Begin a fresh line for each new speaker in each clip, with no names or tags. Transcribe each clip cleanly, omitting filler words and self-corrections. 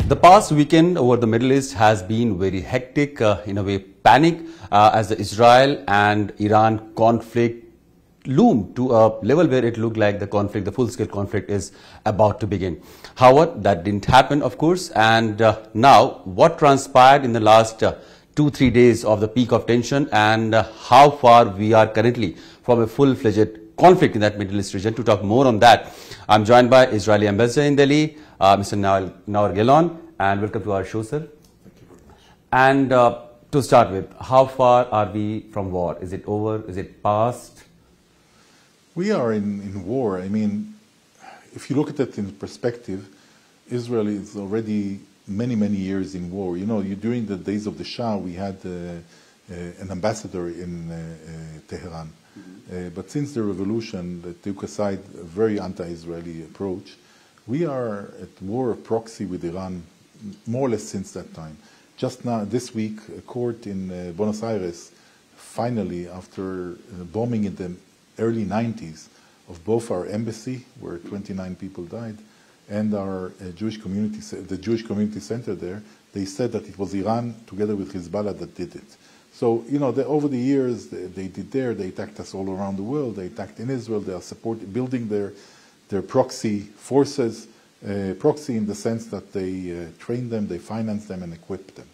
The past weekend over the Middle East has been very hectic, in a way panic, as the Israel and Iran conflict loomed to a level where it looked like the full-scale conflict is about to begin. However, that didn't happen, of course, and now what transpired in the last 2-3 days of the peak of tension, and how far we are currently from a full-fledged conflict in that Middle East region. To talk more on that, I'm joined by Israeli Embassy in Delhi, Mr. Naor Gilon, and welcome to our show, sir.
Thank you very much.
And to start with, how far are we from war? Is it over? Is it past?
We are in war. I mean, if you look at it in perspective, Israel is already many years in war. You know, during the days of the Shah, we had an ambassador in Tehran. But since the revolution that took aside a very anti-Israeli approach, we are at war of proxy with Iran more or less since that time. Just now, this week, a court in Buenos Aires, finally, after bombing in the early 90s of both our embassy, where 29 people died, and our Jewish community, the Jewish community center there, they said that it was Iran together with Hezbollah that did it. So, you know, over the years, they attacked us all around the world. They attacked in Israel. They are building their proxy forces, proxy in the sense that they train them, they finance them, and equip them.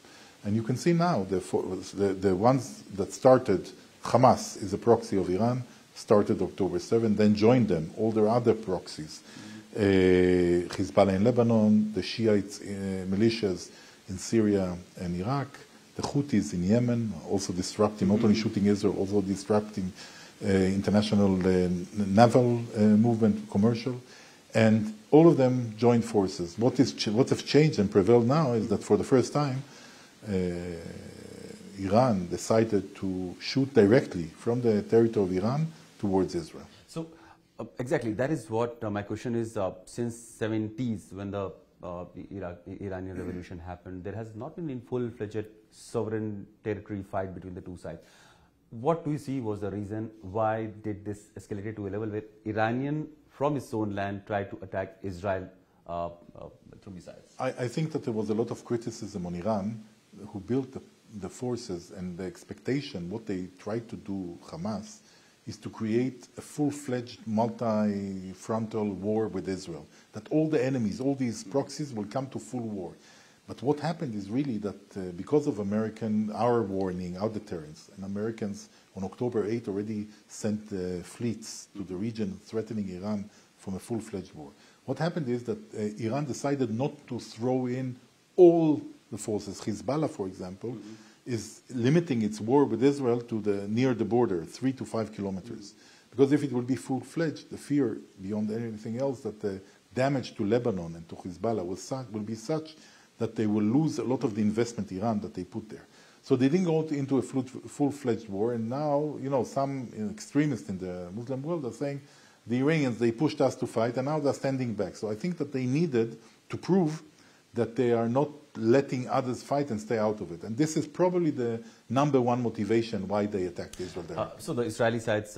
And you can see now, the ones that started, Hamas is a proxy of Iran, started October 7, then joined them, all their other proxies. Hezbollah in Lebanon, the Shiite militias in Syria and Iraq, the Houthis in Yemen, also disrupting, not only shooting Israel, also disrupting international naval movement, commercial, and all of them joined forces. What has changed and prevailed now is that for the first time, Iran decided to shoot directly from the territory of Iran towards Israel.
So, exactly, that is what my question is. Since 70s, when the Iranian revolution happened, there has not been in full-fledged sovereign territory fight between the two sides. What do you see was the reason why did this escalate to a level where Iranian from its own land tried to attack Israel through missiles?
I think that there was a lot of criticism on Iran, who built the forces, and the expectation, what they tried to do, Hamas, is to create a full-fledged multi-frontal war with Israel. That all the enemies, all these proxies will come to full war. But what happened is really that because of our warning, our deterrence, and Americans on October 8 already sent fleets to the region threatening Iran from a full-fledged war. What happened is that Iran decided not to throw in all the forces. Hezbollah, for example, is limiting its war with Israel to near the border, 3 to 5 kilometers. Because if it will be full-fledged, the fear, beyond anything else, that the damage to Lebanon and to Hezbollah will be such that they will lose a lot of the investment Iran that they put there. So they didn't go into a full-fledged war, and now, you know, some extremists in the Muslim world are saying the Iranians, they pushed us to fight, and now they're standing back. So I think that they needed to prove that they are not letting others fight and stay out of it. And this is probably the #1 motivation why they attacked Israel there.
So the Israeli side's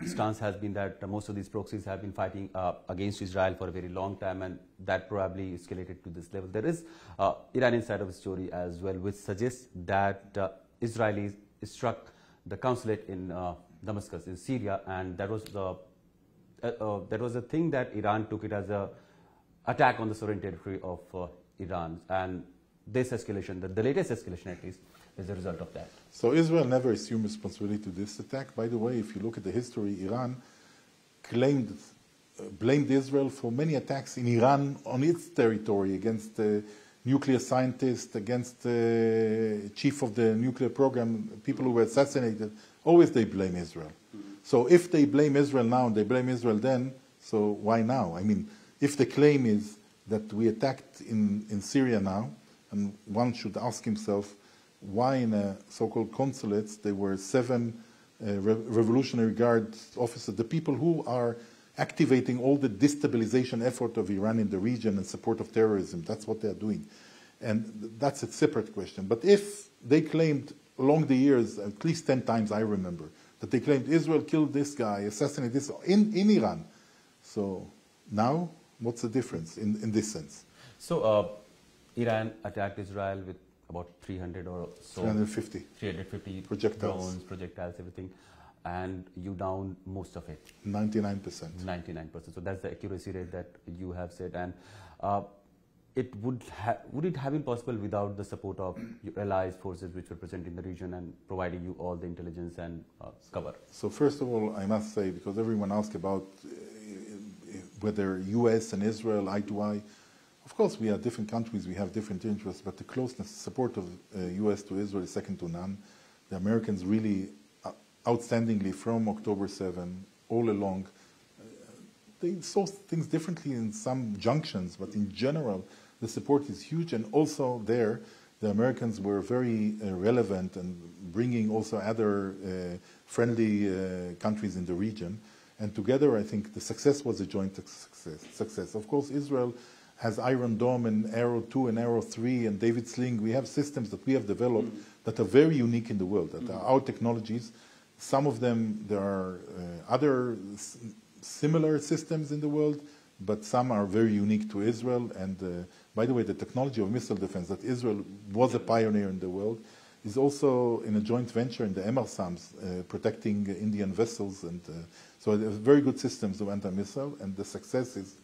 stance has been that most of these proxies have been fighting against Israel for a very long time, and that probably escalated to this level. There is Iranian side of the story as well, which suggests that Israelis struck the consulate in Damascus in Syria, and that was the thing that Iran took it as a attack on the sovereign territory of Iran, and this escalation, the latest escalation at least, is a result of that.
So Israel never assumed responsibility to this attack. By the way, if you look at the history, Iran blamed Israel for many attacks in Iran on its territory against nuclear scientists, against the chief of the nuclear program, people who were assassinated. Always they blame Israel. So if they blame Israel now and they blame Israel then, so why now? I mean, if the claim is that we attacked in Syria now, and one should ask himself why in a so-called consulates there were 7 Revolutionary Guard officers, the people who are activating all the destabilization effort of Iran in the region and support of terrorism. That's what they're doing. And that's a separate question. But if they claimed along the years, at least 10 times I remember, that they claimed Israel killed this guy, assassinated this in Iran. So now, what's the difference in this sense?
So Iran attacked Israel with about 300 or so. 350 drones, projectiles, everything. And you downed most of it.
99%.
99%. So that's the accuracy rate that you have said. And would it have been possible without the support of your allies forces which were present in the region and providing you all the intelligence and cover?
So first of all, I must say, because everyone asked about whether US and Israel eye to eye, of course we are different countries, we have different interests, but the closeness, support of US to Israel is second to none. The Americans really, outstandingly from October 7, all along, they saw things differently in some junctions, but in general, the support is huge. And also there, the Americans were very relevant and bringing also other friendly countries in the region. And together, I think the success was a joint success. Of course, Israel has Iron Dome and Arrow 2 and Arrow 3 and David Sling. We have systems that we have developed that are very unique in the world, that are our technologies. Some of them, there are other similar systems in the world, but some are very unique to Israel. And by the way, the technology of missile defense that Israel was a pioneer in the world is also in a joint venture in the MRSAMs, protecting Indian vessels. And so very good systems of anti-missile, and the success is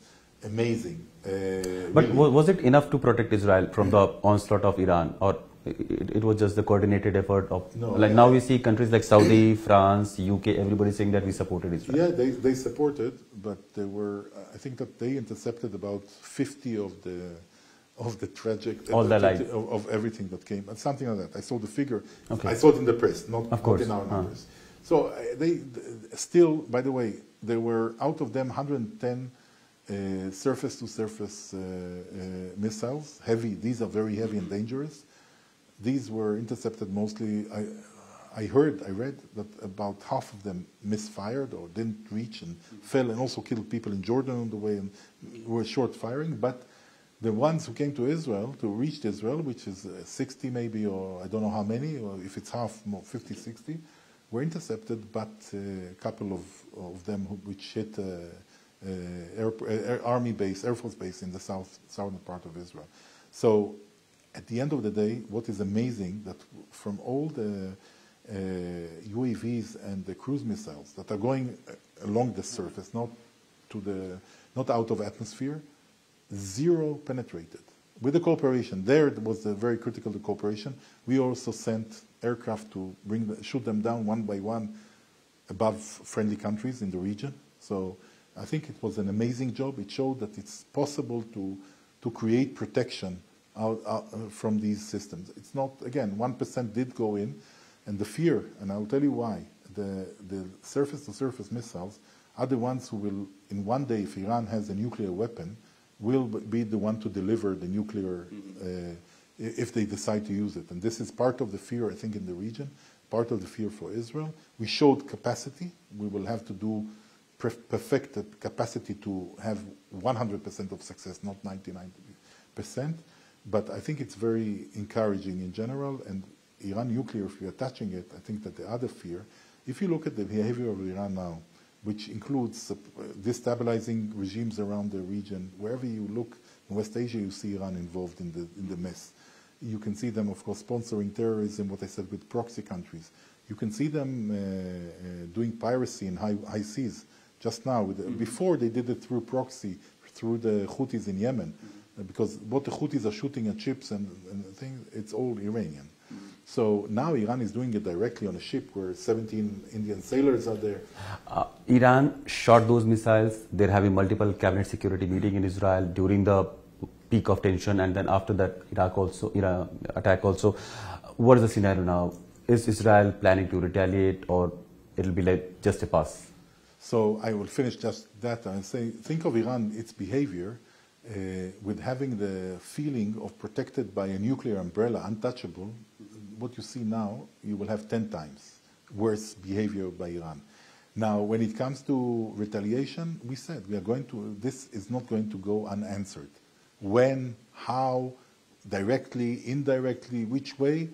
amazing.
But really. Was it enough to protect Israel from the onslaught of Iran, or it was just the coordinated effort of,
no,
like now we see countries like Saudi, France, UK, everybody saying that we supported Israel.
Yeah, they supported, but there were, I think that they intercepted about 50 of the tragic, of everything that came, something like that. I saw the figure. Okay. I saw it in the press, not in our numbers. So they still, by the way, there were out of them 110 surface-to-surface missiles, heavy. These are very heavy and dangerous. These were intercepted mostly. I read that about half of them misfired or didn't reach and fell, and also killed people in Jordan on the way and were short firing. But the ones who came to Israel, to reach Israel, which is 60 maybe, or I don't know how many, or if it's half, more 50, 60, were intercepted, but a couple of them which hit army base, Air Force base in the southern part of Israel. So at the end of the day, what is amazing that from all the UAVs and the cruise missiles that are going along the surface, not out of atmosphere, 0 penetrated. With the cooperation, there was a very critical cooperation. We also sent aircraft to shoot them down one by one above friendly countries in the region. So I think it was an amazing job. It showed that it's possible to create protection from these systems. It's not, again, 1% did go in, and the fear, and I'll tell you why, the surface-to-surface missiles are the ones who will, in one day, if Iran has a nuclear weapon, will be the one to deliver the nuclear, if they decide to use it. And this is part of the fear, I think, in the region, part of the fear for Israel. We showed capacity. We will have to perfect the capacity to have 100% of success, not 99%. But I think it's very encouraging in general. And Iran nuclear, if you're attaching it, I think that the other fear, if you look at the behavior of Iran now, which includes destabilizing regimes around the region, wherever you look in West Asia, you see Iran involved in the mess. You can see them, of course, sponsoring terrorism, what I said, with proxy countries. You can see them doing piracy in high seas. Just now, before they did it through proxy, through the Houthis in Yemen, because what the Houthis are shooting at ships and things, it's all Iranian. So now Iran is doing it directly on a ship where 17 Indian sailors are there.
Iran shot those missiles. They're having multiple cabinet security meetings in Israel during the peak of tension, and then after that Iran attack also. What is the scenario now? Is Israel planning to retaliate, or it'll be like just a pass?
So I will finish just that and say, think of Iran, its behavior, with having the feeling of protected by a nuclear umbrella, untouchable. What you see now, you will have 10 times worse behavior by Iran. Now, when it comes to retaliation, we said this is not going to go unanswered. When, how, directly, indirectly, which way,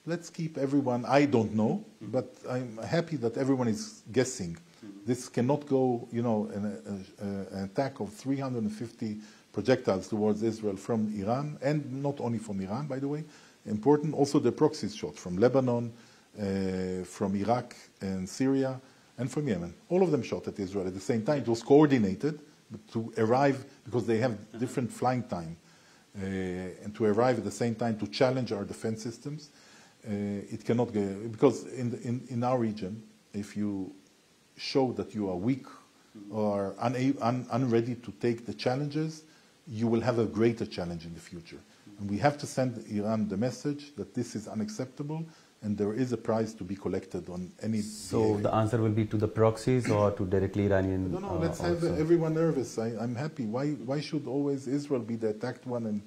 let's keep everyone, I don't know, but I'm happy that everyone is guessing. This cannot go, an attack of 350 projectiles towards Israel from Iran, and not only from Iran, by the way. Important, also the proxies shot from Lebanon, from Iraq and Syria, and from Yemen. All of them shot at Israel at the same time. It was coordinated to arrive, because they have different flying time, and to arrive at the same time to challenge our defense systems. It cannot get, because in our region, if you show that you are weak or unready to take the challenges, you will have a greater challenge in the future. And we have to send Iran the message that this is unacceptable, and there is a price to be collected on any behavior.
The answer will be to the proxies or to directly Iranian?
No, let's have everyone nervous. I'm happy. Why should always Israel be the attacked one and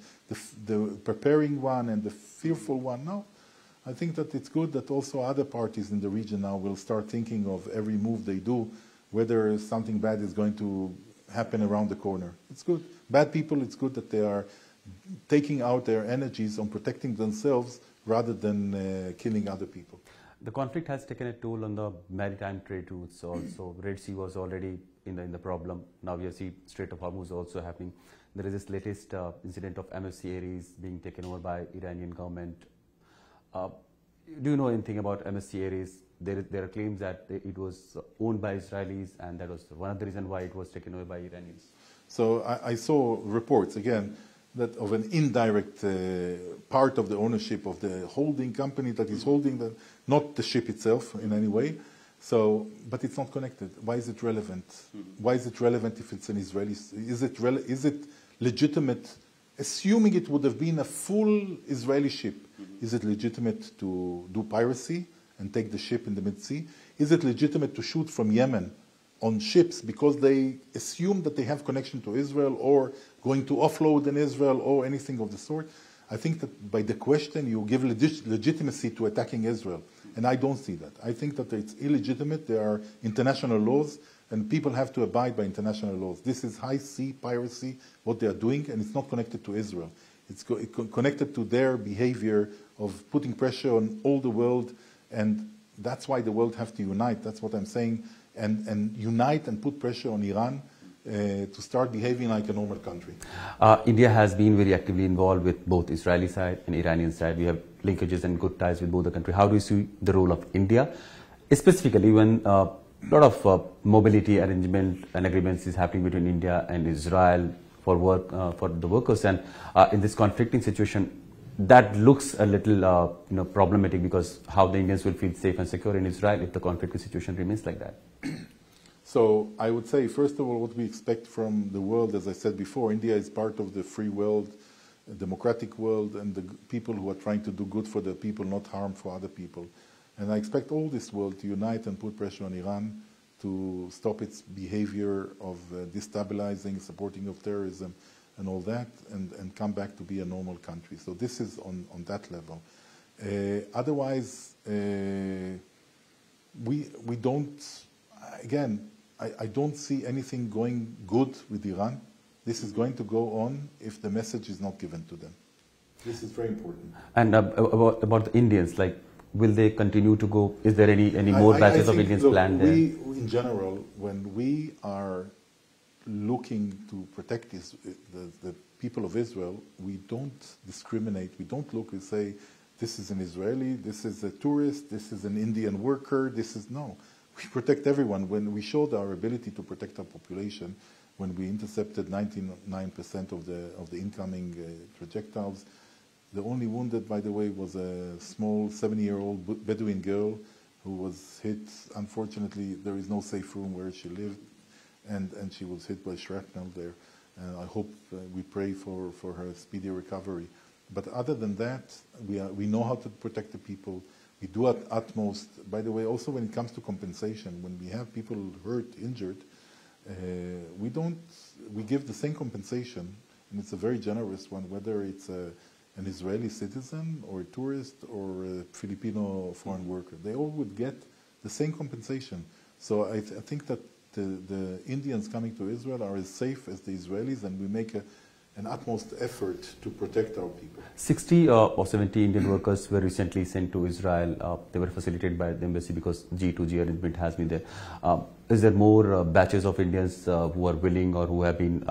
the preparing one and the fearful one? No. I think that it's good that also other parties in the region now will start thinking of every move they do, whether something bad is going to happen around the corner. It's good. Bad people, it's good that they are taking out their energies on protecting themselves rather than killing other people.
The conflict has taken a toll on the maritime trade routes also. Red Sea was already in the problem. Now we see Strait of Hormuz also happening. There is this latest incident of MSC Aries being taken over by Iranian government. Do you know anything about MSC Aries? There are claims that it was owned by Israelis, and that was one of the reasons why it was taken over by Iranians.
So I saw reports, again, that of an indirect part of the ownership of the holding company that is holding not the ship itself in any way. So, but it's not connected. Why is it relevant? Why is it relevant if it's an Israeli? Is it legitimate? Assuming it would have been a full Israeli ship, is it legitimate to do piracy and take the ship in the mid-sea? Is it legitimate to shoot from Yemen on ships because they assume that they have connection to Israel or going to offload in Israel or anything of the sort? I think that by the question you give legitimacy to attacking Israel, and I don't see that. I think that it's illegitimate. There are international laws, and people have to abide by international laws. This is high sea piracy, what they are doing, and it's not connected to Israel. It's connected to their behavior of putting pressure on all the world, and that's why the world have to unite. That's what I'm saying, and unite and put pressure on Iran to start behaving like a normal country.
India has been very actively involved with both Israeli side and Iranian side. We have linkages and good ties with both the countries. How do you see the role of India, specifically when a lot of mobility arrangement and agreements is happening between India and Israel for work for the workers, and in this conflicting situation, that looks a little problematic, because how the Indians will feel safe and secure in Israel if the conflicting situation remains like that?
So I would say, first of all, what we expect from the world, as I said before, India is part of the free world, democratic world, and the people who are trying to do good for the people, not harm for other people. And I expect all this world to unite and put pressure on Iran to stop its behavior of destabilizing, supporting of terrorism and all that, and come back to be a normal country. So this is on that level. Otherwise, we don't, again, I don't see anything going good with Iran. This is going to go on if the message is not given to them. This is very important.
And about the Indians, like, will they continue to go? Is there any more batches of Indians planned there?
In general, when we are looking to protect the people of Israel, we don't discriminate. We don't look and say, this is an Israeli, this is a tourist, this is an Indian worker, this is, no. We protect everyone. When we showed our ability to protect our population, when we intercepted 99% of the incoming projectiles, the only wounded, by the way, was a small 7-year-old Bedouin girl who was hit. Unfortunately, there is no safe room where she lived, and she was hit by shrapnel there. I hope, we pray for her speedy recovery. But other than that, we know how to protect the people. We do at utmost. By the way, also when it comes to compensation, when we have people hurt, injured, we give the same compensation, and it's a very generous one, whether it's an Israeli citizen or a tourist or a Filipino foreign worker. They all would get the same compensation. So I think that the Indians coming to Israel are as safe as the Israelis, and we make an utmost effort to protect our people.
60 or 70 Indian workers were recently sent to Israel. They were facilitated by the embassy because G2G arrangement has been there. Is there more batches of Indians who are willing or who have been,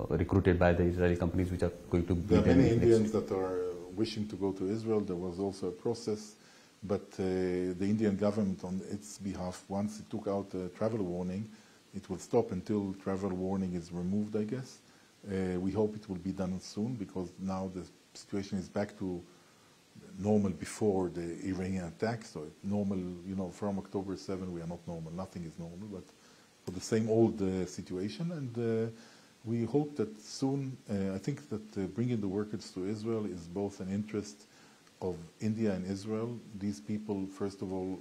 recruited by the Israeli companies which are going to be
there? There are many
next?
Indians that are wishing to go to Israel. There was also a process, but the Indian government on its behalf, once it took out a travel warning, it will stop until travel warning is removed, I guess. We hope it will be done soon because now the situation is back to normal before the Iranian attack. So normal, from October 7 we are not normal. Nothing is normal, but for the same old situation. And we hope that soon, I think that bringing the workers to Israel is both an interest of India and Israel. These people, first of all,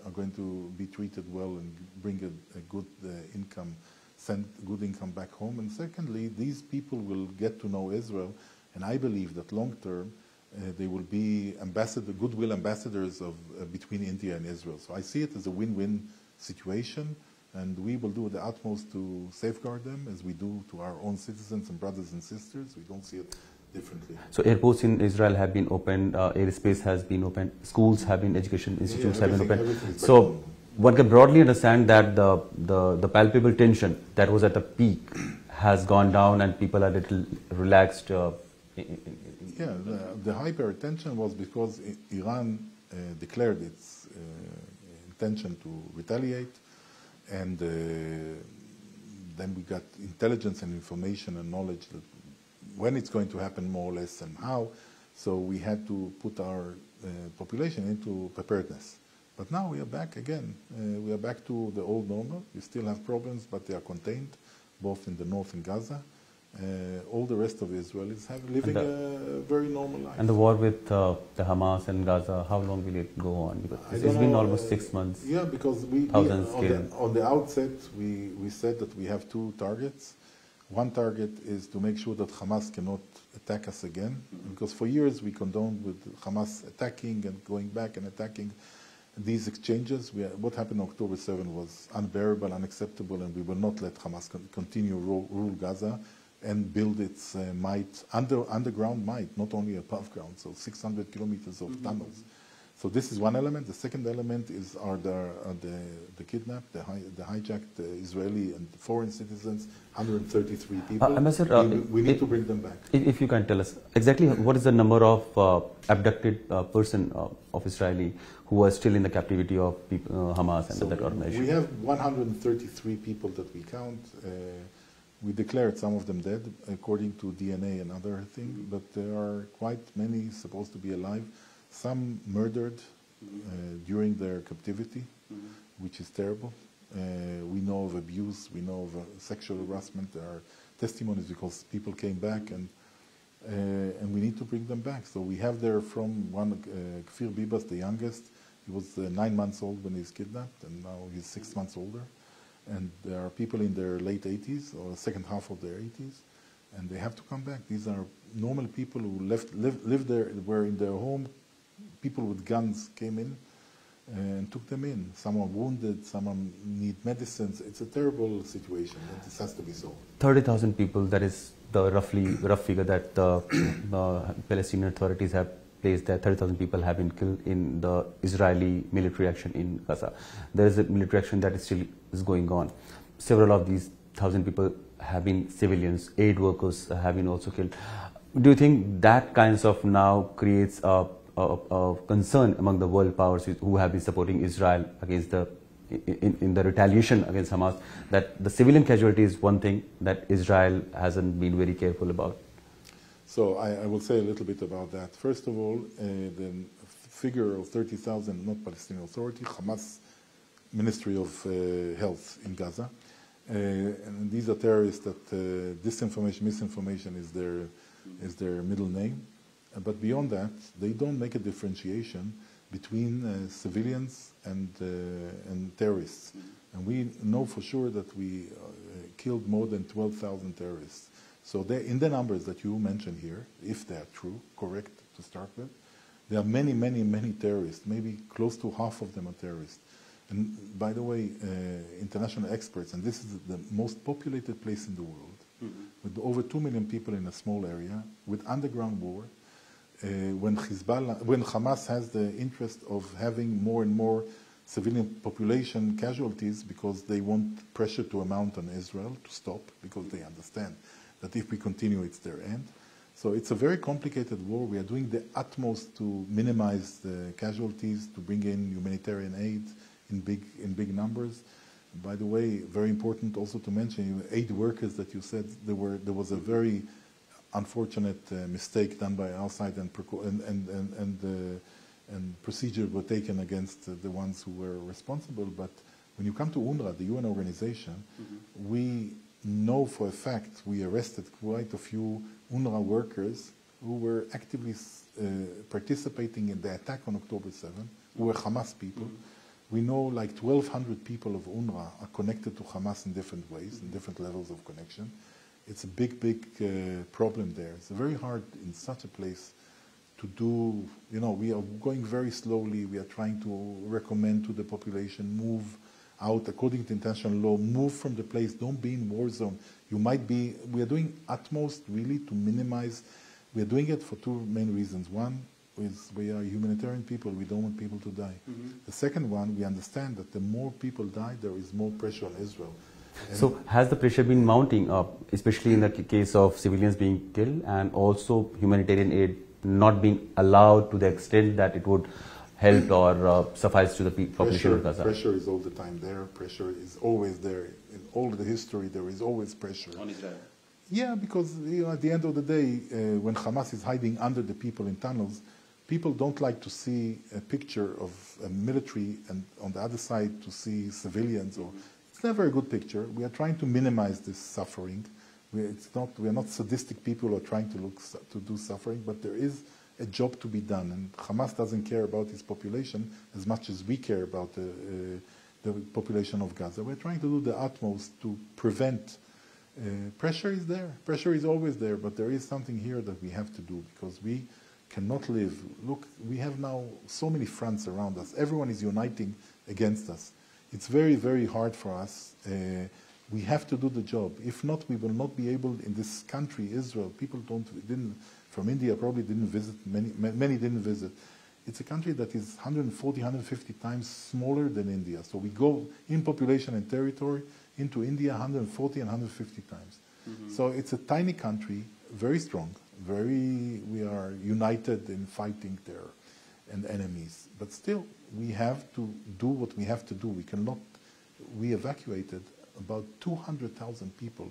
are going to be treated well and bring a good income, send good income back home. And secondly, these people will get to know Israel, and I believe that long term they will be goodwill ambassadors between India and Israel. So I see it as a win-win situation, and we will do the utmost to safeguard them as we do to our own citizens and brothers and sisters. We don't see it differently.
So airports in Israel have been opened, airspace has been opened, schools have been, education institutes have been opened. So one can broadly understand that the palpable tension that was at the peak has gone down and people are a little relaxed.
Yeah, the hypertension was because Iran declared its intention to retaliate, and then we got intelligence and information and knowledge that when it's going to happen more or less and how. So we had to put our population into preparedness. But now we are back again. We are back to the old normal. We still have problems, but they are contained, both in the north and Gaza. All the rest of Israel is living a very normal life.
And the war with the Hamas and Gaza, how long will it go on? Because it's been almost 6 months.
Yeah, because on the outset, we said that we have two targets. One target is to make sure that Hamas cannot attack us again, because for years we condoned with Hamas attacking and going back and attacking. These exchanges, what happened on October 7 was unbearable, unacceptable, and we will not let Hamas continue rule Gaza and build its underground might, not only above ground, so 600 kilometers of tunnels. So this is one element. The second element are the kidnapped, the hijacked Israeli and foreign citizens, 133 people.
Ambassador,
we need to bring them back.
If you can tell us exactly what is the number of abducted person of Israeli who are still in the captivity of Hamas and that organization?
We have 133 people that we count. We declared some of them dead according to DNA and other things, but there are quite many supposed to be alive. Some murdered during their captivity, which is terrible. We know of abuse, we know of sexual harassment. There are testimonies because people came back, and we need to bring them back. So we have there from one, Kfir Bibas, the youngest. He was 9 months old when he was kidnapped, and now he's 6 months older. And there are people in their late 80s or second half of their 80s, and they have to come back. These are normal people who lived there, were in their home. People with guns came in and took them in. Some are wounded, some need medicines. It's a terrible situation, and this has to be solved.
30,000 people, that is the rough figure that the Palestinian authorities have placed there. 30,000 people have been killed in the Israeli military action in Gaza. There is a military action that still is going on. Several of these 1,000 people have been civilians. Aid workers have been also killed. Do you think that kinds of now creates a concern among the world powers who have been supporting Israel against in the retaliation against Hamas, that the civilian casualty is one thing that Israel hasn't been very careful about?
So I will say a little bit about that. First of all, the figure of 30,000, not Palestinian Authority, Hamas Ministry of Health in Gaza. And these are terrorists that disinformation, misinformation is their middle name. But beyond that, they don't make a differentiation between civilians and terrorists. And we know for sure that we killed more than 12,000 terrorists. So in the numbers that you mentioned here, if they are true, correct to start with, there are many, many, many terrorists. Maybe close to half of them are terrorists. And by the way, international experts, and this is the most populated place in the world, with over 2 million people in a small area, with underground war, when Hamas has the interest of having more and more civilian population casualties because they want pressure to amount on Israel to stop, because they understand that if we continue, it's their end. So it's a very complicated war. We are doing the utmost to minimize the casualties, to bring in humanitarian aid in big numbers. By the way, very important also to mention, aid workers that you said, there was a very unfortunate mistake done by our side, and procedures were taken against the ones who were responsible. But when you come to UNRWA, the UN organization, we know for a fact we arrested quite a few UNRWA workers who were actively participating in the attack on October 7, who were Hamas people. We know like 1,200 people of UNRWA are connected to Hamas in different ways, in different levels of connection. It's a big problem there. It's very hard in such a place to do, we are going very slowly. We are trying to recommend to the population, move out according to international law, move from the place, don't be in war zone. We are doing utmost really to minimize. We are doing it for two main reasons. One is we are humanitarian people, we don't want people to die. The second one, we understand that the more people die, there is more pressure on Israel.
So has the pressure been mounting up, especially in the case of civilians being killed and also humanitarian aid not being allowed to the extent that it would help or suffice to the population of Gaza?
Pressure is all the time there. Pressure is always there. In all the history, there is always pressure.
On Israel?
Yeah, because at the end of the day, when Hamas is hiding under the people in tunnels, people don't like to see a picture of a military and on the other side to see civilians. It's never a good picture. We are trying to minimize this suffering. We are not sadistic people who are trying to do suffering, but there is a job to be done. And Hamas doesn't care about its population as much as we care about the population of Gaza. We're trying to do the utmost to prevent. Pressure is there. Pressure is always there, but there is something here that we have to do because we cannot live. Look, we have now so many fronts around us. Everyone is uniting against us. It's very, very hard for us. We have to do the job. If not, we will not be able in this country, Israel. People from India probably didn't visit. Many didn't visit. It's a country that is 140, 150 times smaller than India. So we go in population and territory into India 140 and 150 times. So it's a tiny country, very strong. We are united in fighting their enemies. But still, we have to do what we have to do. We evacuated about 200,000 people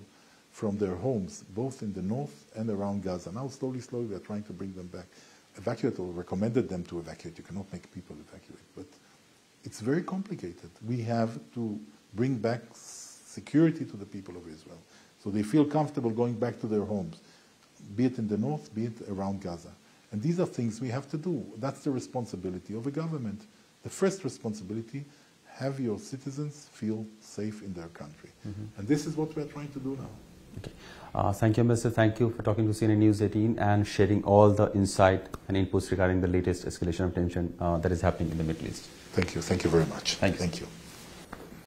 from their homes, both in the north and around Gaza. Now, slowly, we are trying to bring them back. Evacuate or recommended them to evacuate. You cannot make people evacuate. But it's very complicated. We have to bring back security to the people of Israel so they feel comfortable going back to their homes, be it in the north, be it around Gaza. And these are things we have to do. That's the responsibility of a government. The first responsibility, have your citizens feel safe in their country. And this is what we are trying to do now.
Okay. Thank you, Ambassador. Thank you for talking to CNN News 18 and sharing all the insight and inputs regarding the latest escalation of tension that is happening in the Middle East.
Thank you. Thank you very much.
Thank you.
Thank you.